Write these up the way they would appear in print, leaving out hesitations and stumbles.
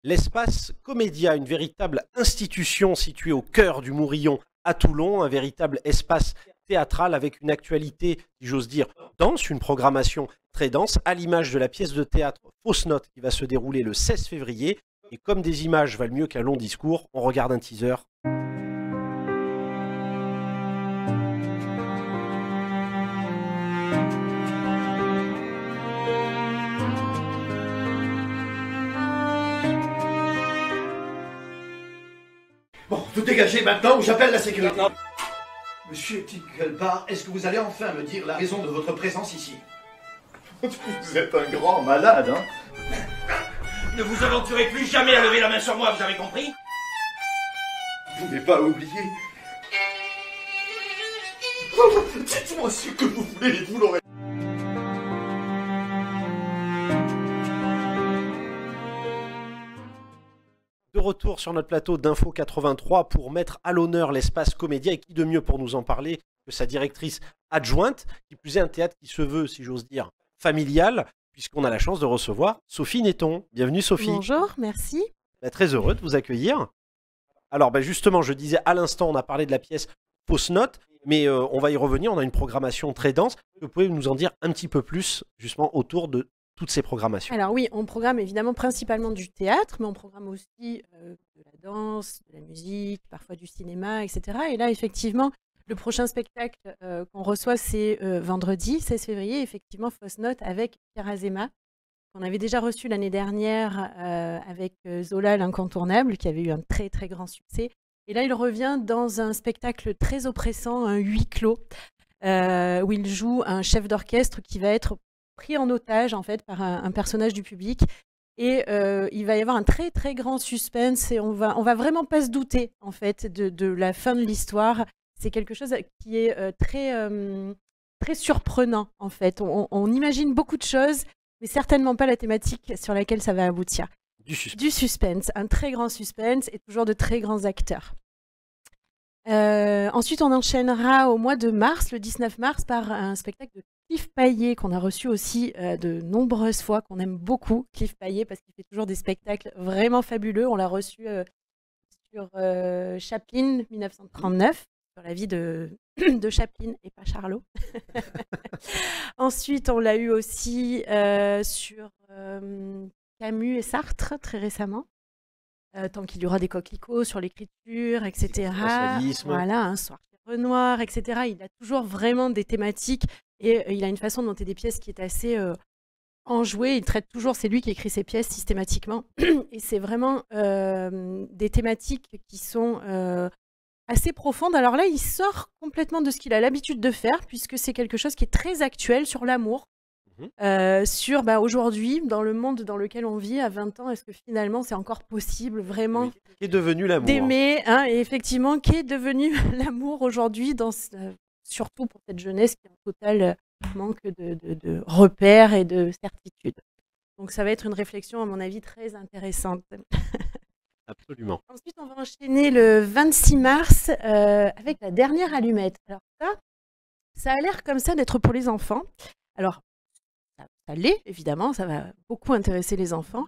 L'espace Comédia, une véritable institution située au cœur du Mourillon à Toulon, un véritable espace théâtral avec une actualité, si j'ose dire, dense, une programmation très dense, à l'image de la pièce de théâtre Fausse Note qui va se dérouler le 16 février. Et comme des images valent mieux qu'un long discours, on regarde un teaser. Bon, vous dégagez maintenant ou j'appelle la sécurité. Non. Monsieur Tinkelbar, est-ce que vous allez enfin me dire la raison de votre présence ici? Vous êtes un grand malade, hein? Ne vous aventurez plus jamais à lever la main sur moi, vous avez compris? Vous n'avez pas oublié. Dites-moi ce que vous voulez, vous l'aurez. De retour sur notre plateau d'Info 83 pour mettre à l'honneur l'espace Comédia, et qui de mieux pour nous en parler que sa directrice adjointe, qui plus est un théâtre qui se veut, si j'ose dire, familial, puisqu'on a la chance de recevoir Sophie Netton. Bienvenue Sophie. Bonjour, merci. Très heureux de vous accueillir. Alors justement, je disais à l'instant, on a parlé de la pièce Fausse Note, mais on va y revenir, on a une programmation très dense. Vous pouvez nous en dire un petit peu plus justement autour de toutes ces programmations? Alors oui, on programme évidemment principalement du théâtre, mais on programme aussi de la danse, de la musique, parfois du cinéma, etc. Et là, effectivement, le prochain spectacle qu'on reçoit, c'est vendredi 16 février, effectivement, Fausse Note avec Pierre Azéma, qu'on avait déjà reçu l'année dernière avec Zola l'incontournable, qui avait eu un très très grand succès. Et là, il revient dans un spectacle très oppressant, un huis clos, où il joue un chef d'orchestre qui va être pris en otage en fait par un personnage du public, et il va y avoir un très très grand suspense, et on va vraiment pas se douter en fait de la fin de l'histoire. C'est quelque chose qui est très surprenant en fait. On imagine beaucoup de choses, mais certainement pas la thématique sur laquelle ça va aboutir. Du suspense, un très grand suspense et toujours de très grands acteurs. Ensuite, on enchaînera au mois de mars, le 19 mars, par un spectacle de Cliff Paillet, qu'on a reçu aussi de nombreuses fois, qu'on aime beaucoup, Cliff Paillet, parce qu'il fait toujours des spectacles vraiment fabuleux. On l'a reçu sur Chaplin 1939, sur la vie de Chaplin et pas Charlot. Ensuite, on l'a eu aussi sur Camus et Sartre, très récemment. Tant qu'il y aura des coquelicots, sur l'écriture, etc. Voilà, un soir Renoir, etc. Il a toujours vraiment des thématiques, et il a une façon de monter des pièces qui est assez enjouée. Il traite toujours, c'est lui qui écrit ses pièces systématiquement, et c'est vraiment des thématiques qui sont assez profondes. Alors là, il sort complètement de ce qu'il a l'habitude de faire, puisque c'est quelque chose qui est très actuel sur l'amour. Sur aujourd'hui, dans le monde dans lequel on vit à 20 ans, est-ce que finalement c'est encore possible vraiment Qu'est devenu l'amour d'aimer, hein, et effectivement, qu'est devenu l'amour aujourd'hui, surtout pour cette jeunesse qui est en total manque de repères et de certitudes. Donc ça va être une réflexion, à mon avis, très intéressante. Absolument. Ensuite, on va enchaîner le 26 mars avec La Dernière Allumette. Alors ça a l'air comme ça d'être pour les enfants. Alors, ça l'est, évidemment, ça va beaucoup intéresser les enfants,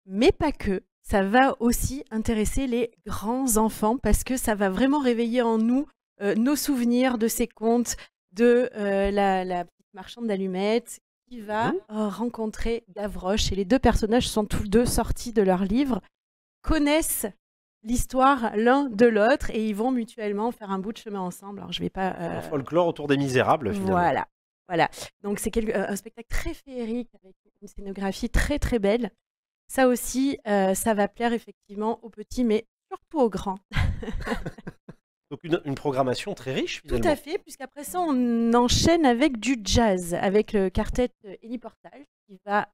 mais pas que. Ça va aussi intéresser les grands enfants, parce que ça va vraiment réveiller en nous nos souvenirs de ces contes, de la petite marchande d'allumettes qui va rencontrer Gavroche. Et les deux personnages sont tous deux sortis de leur livre, connaissent l'histoire l'un de l'autre, et ils vont mutuellement faire un bout de chemin ensemble. Alors, je vais pas... Un folklore autour des Misérables, finalement. Voilà, donc c'est un spectacle très féerique avec une scénographie très très belle. Ça aussi, ça va plaire effectivement aux petits, mais surtout aux grands. Donc une programmation très riche finalement. Tout à fait, puisqu'après ça, on enchaîne avec du jazz, avec le quartet Élie Portal, qui va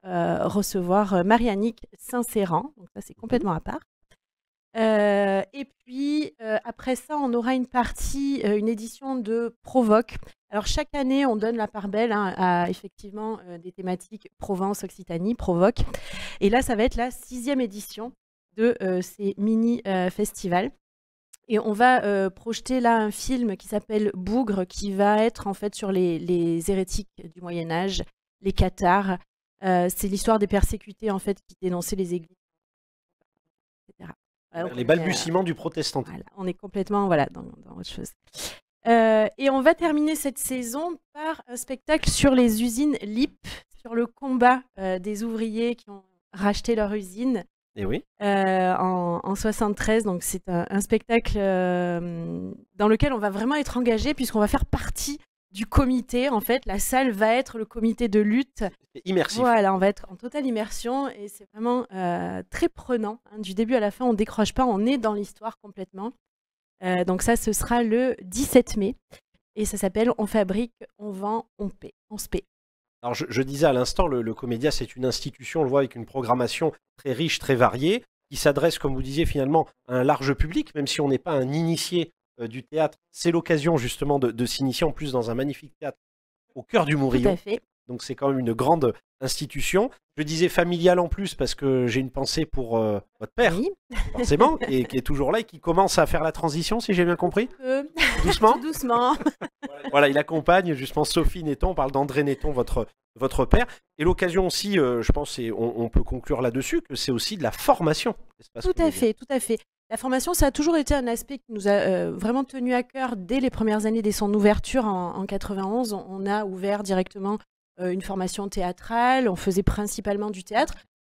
recevoir Mariannick Saint-Céran, donc ça c'est complètement à part. Et puis après ça, on aura une partie, une édition de Provoque. Alors chaque année, on donne la part belle à effectivement des thématiques Provence, Occitanie, Provoque. Et là, ça va être la 6e édition de ces mini-festivals. Et on va projeter là un film qui s'appelle Bougre, qui va être en fait sur les hérétiques du Moyen-Âge, les cathares. C'est l'histoire des persécutés en fait qui dénonçaient les églises Voilà, donc Les on est, balbutiements du protestantisme. voilà, on est complètement dans autre chose. Et on va terminer cette saison par un spectacle sur les usines LIP, sur le combat des ouvriers qui ont racheté leur usine Et oui. en 73. Donc c'est un spectacle dans lequel on va vraiment être engagé puisqu'on va faire partie du comité. En fait, la salle va être le comité de lutte. C'est immersif. Voilà, on va être en totale immersion et c'est vraiment très prenant. Hein. Du début à la fin, on décroche pas, on est dans l'histoire complètement. Donc ça, ce sera le 17 mai. Et ça s'appelle On fabrique, on vend, on paie. On se paie. Alors je disais à l'instant, le Comédia, c'est une institution, on le voit, avec une programmation très riche, très variée, qui s'adresse, comme vous disiez, finalement, à un large public, même si on n'est pas un initié du théâtre. C'est l'occasion, justement, de s'initier en plus dans un magnifique théâtre au cœur du Tout Mourillon. à fait. Donc c'est quand même une grande institution. Je disais familiale en plus, parce que j'ai une pensée pour votre père, Oui. forcément, qui est toujours là et qui commence à faire la transition, si j'ai bien compris. Doucement. Tout doucement. Voilà, il accompagne justement Sophie Netton, on parle d'André Netton, votre père. Et l'occasion aussi, je pense, et on peut conclure là-dessus, que c'est aussi de la formation. Tout à fait, tout à fait. La formation, ça a toujours été un aspect qui nous a vraiment tenu à cœur dès les premières années, dès son ouverture en 91. On a ouvert directement une formation théâtrale, on faisait principalement du théâtre.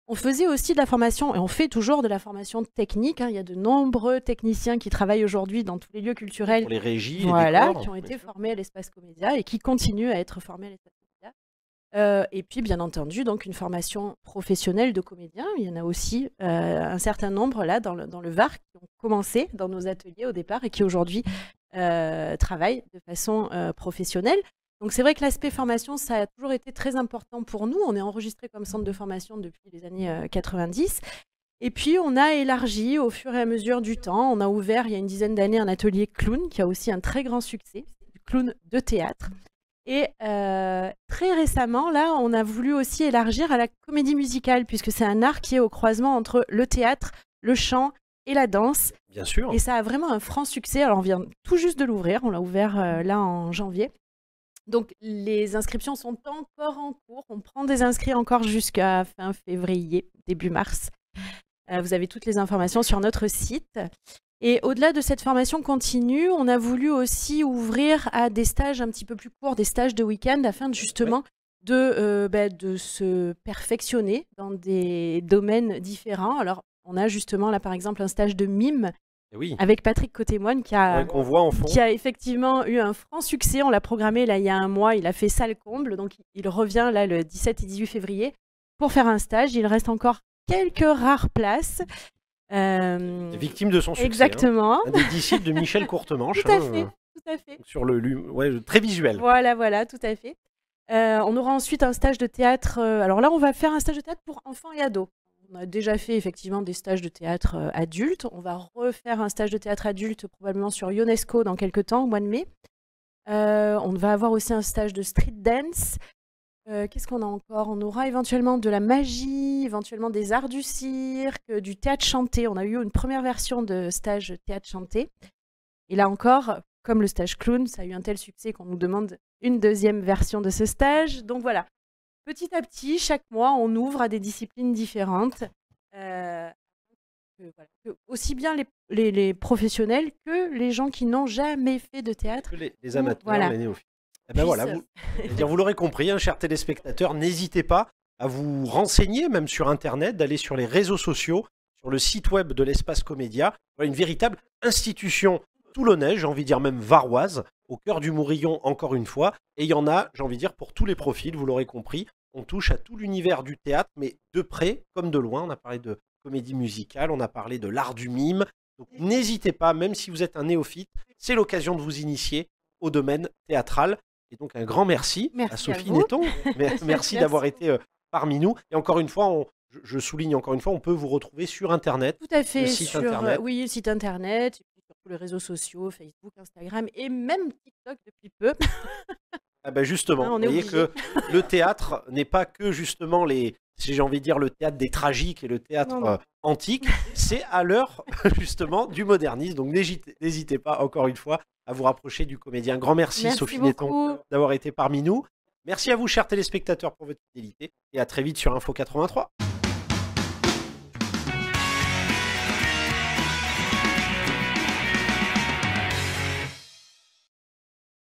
On faisait aussi de la formation, et on fait toujours de la formation technique. Hein. Il y a de nombreux techniciens qui travaillent aujourd'hui dans tous les lieux culturels, Pour les régies, voilà, les décors, qui ont été bien sûr. formés à l'Espace Comédia et qui continuent à être formés à l'Espace Comédia. Et puis, bien entendu, donc une formation professionnelle de comédiens. Il y en a aussi un certain nombre là dans le Var qui ont commencé dans nos ateliers au départ et qui aujourd'hui travaillent de façon professionnelle. Donc c'est vrai que l'aspect formation, ça a toujours été très important pour nous. On est enregistré comme centre de formation depuis les années 90. Et puis on a élargi au fur et à mesure du temps. On a ouvert il y a une dizaine d'années un atelier clown qui a aussi un très grand succès, du clown de théâtre. Et très récemment, là, on a voulu aussi élargir à la comédie musicale, puisque c'est un art qui est au croisement entre le théâtre, le chant et la danse. Bien sûr. Et ça a vraiment un franc succès. Alors on vient tout juste de l'ouvrir, on l'a ouvert là en janvier. Donc les inscriptions sont encore en cours. On prend des inscrits encore jusqu'à fin février, début mars. Vous avez toutes les informations sur notre site. Et au-delà de cette formation continue, on a voulu aussi ouvrir à des stages un petit peu plus courts, des stages de week-end, afin de, justement de se perfectionner dans des domaines différents. Alors on a justement là par exemple un stage de mime Et oui. avec Patrick Cotémoine Qu'on voit en fond. qui a effectivement eu un franc succès. On l'a programmé là il y a un mois, il a fait salle comble, donc il revient là le 17 et 18 février pour faire un stage. Il reste encore quelques rares places. Victime de son succès. Exactement. Hein. Un des disciples de Michel Courtemanche. Tout à fait, tout à fait. Sur très visuel. Voilà, tout à fait. On aura ensuite un stage de théâtre. Alors là, on va faire un stage de théâtre pour enfants et ados. On a déjà fait effectivement des stages de théâtre adultes. On va refaire un stage de théâtre adulte probablement sur UNESCO dans quelques temps, au mois de mai. On va avoir aussi un stage de street dance. Qu'est-ce qu'on a encore? On aura éventuellement de la magie, éventuellement des arts du cirque, du théâtre chanté. On a eu une première version de stage théâtre chanté. Et là encore, comme le stage clown, ça a eu un tel succès qu'on nous demande une deuxième version de ce stage. Donc voilà, petit à petit, chaque mois, on ouvre à des disciplines différentes. Aussi bien les professionnels que les gens qui n'ont jamais fait de théâtre. Que les amateurs, Voilà. les néophytes. Eh ben voilà, vous l'aurez compris, hein, chers téléspectateurs, n'hésitez pas à vous renseigner, même sur Internet, d'aller sur les réseaux sociaux, sur le site web de l'Espace Comédia. Voilà, une véritable institution toulonnaise, j'ai envie de dire même varoise, au cœur du Mourillon, encore une fois. Et il y en a, j'ai envie de dire, pour tous les profils, vous l'aurez compris. On touche à tout l'univers du théâtre, mais de près comme de loin. On a parlé de comédie musicale, on a parlé de l'art du mime. Donc n'hésitez pas, même si vous êtes un néophyte, c'est l'occasion de vous initier au domaine théâtral. Et donc un grand merci à Sophie Netton. Merci d'avoir été parmi nous. Et encore une fois, je souligne encore une fois, on peut vous retrouver sur Internet. Tout à fait, le site Internet. Oui, le site Internet, et puis sur tous les réseaux sociaux, Facebook, Instagram et même TikTok depuis peu. Ah ben justement, vous voyez que le théâtre n'est pas que justement si j'ai envie de dire le théâtre des tragiques et le théâtre antique, c'est à l'heure justement du modernisme. Donc n'hésitez pas encore une fois à vous rapprocher du comédien. Grand merci Sophie Netton d'avoir été parmi nous. Merci à vous chers téléspectateurs pour votre fidélité et à très vite sur Info 83.